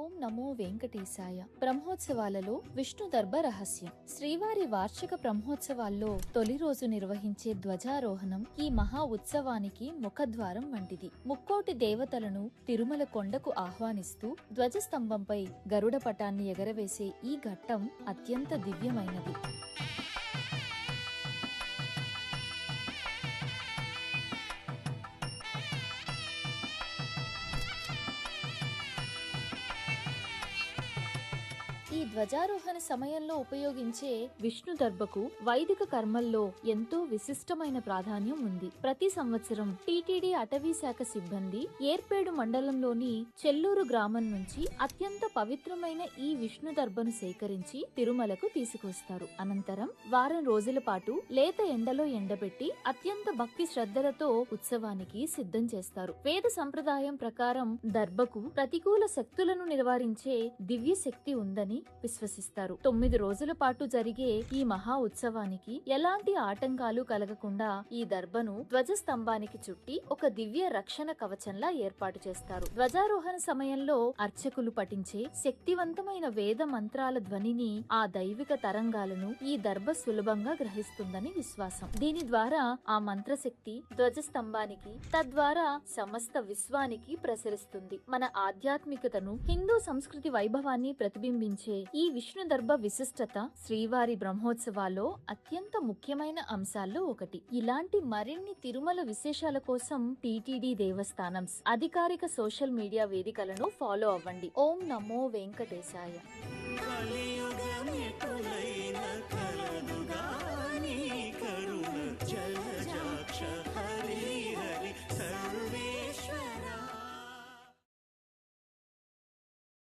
ఓం నమో వెంకటేశాయ. బ్రహ్మోత్సవాలలో విష్ణు దర్భ రహస్యం. శ్రీవారి వార్షిక బ్రహ్మోత్సవాల్లో తొలి రోజు నిర్వహించే ధ్వజారోహణం ఈ మహా ఉత్సవానికి ముఖద్వారం వంటిది. ముక్కోటి దేవతలను తిరుమల కొండకు ఆహ్వానిస్తూ ధ్వజస్తంభంపై గరుడ పటాన్ని ఎగరవేసే ఈ ఘట్టం అత్యంత దివ్యమైనది. ఈ ధ్వజారోహణ సమయంలో ఉపయోగించే విష్ణు దర్భకు వైదిక కర్మల్లో ఎంతో విశిష్టమైన ప్రాధాన్యం ఉంది. ప్రతి సంవత్సరం టీటీడీ అటవీ శాఖ సిబ్బంది ఏర్పేడు మండలంలోని చెల్లూరు గ్రామం నుంచి అత్యంత పవిత్రమైన ఈ విష్ణు దర్భను సేకరించి తిరుమలకు తీసుకొస్తారు. అనంతరం వారం రోజుల పాటు లేత ఎండలో ఎండబెట్టి అత్యంత భక్తి శ్రద్ధలతో ఉత్సవానికి సిద్ధం చేస్తారు. వేద సంప్రదాయం ప్రకారం దర్భకు ప్రతికూల శక్తులను నివారించే దివ్య శక్తి ఉందని విశ్వసిస్తారు. 9 రోజుల పాటు జరిగే ఈ మహా ఉత్సవానికి ఎలాంటి ఆటంకాలు కలగకుండా ఈ దర్భను ధ్వజస్తంభానికి చుట్టి ఒక దివ్య రక్షణ కవచంలా ఏర్పాటు చేస్తారు. ధ్వజారోహణ సమయంలో అర్చకులు పఠించే శక్తివంతమైన వేద మంత్రాల ధ్వనిని, ఆ దైవిక తరంగాలను ఈ దర్భ సులభంగా గ్రహిస్తుందని విశ్వాసం. దీని ద్వారా ఆ మంత్రశక్తి ధ్వజస్తంభానికి, తద్వారా సమస్త విశ్వానికి ప్రసరిస్తుంది. మన ఆధ్యాత్మికతను, హిందూ సంస్కృతి వైభవాన్ని ప్రతిబింబించే ఈ విష్ణు దర్భ విశిష్టత శ్రీవారి బ్రహ్మోత్సవాల్లో అత్యంత ముఖ్యమైన అంశాల్లో ఒకటి. ఇలాంటి మరిన్ని తిరుమల విశేషాల కోసం టీటీడీ దేవస్థానం అధికారిక సోషల్ మీడియా వేదికలను ఫాలో అవ్వండి. ఓం నమో వెంకటేశాయ.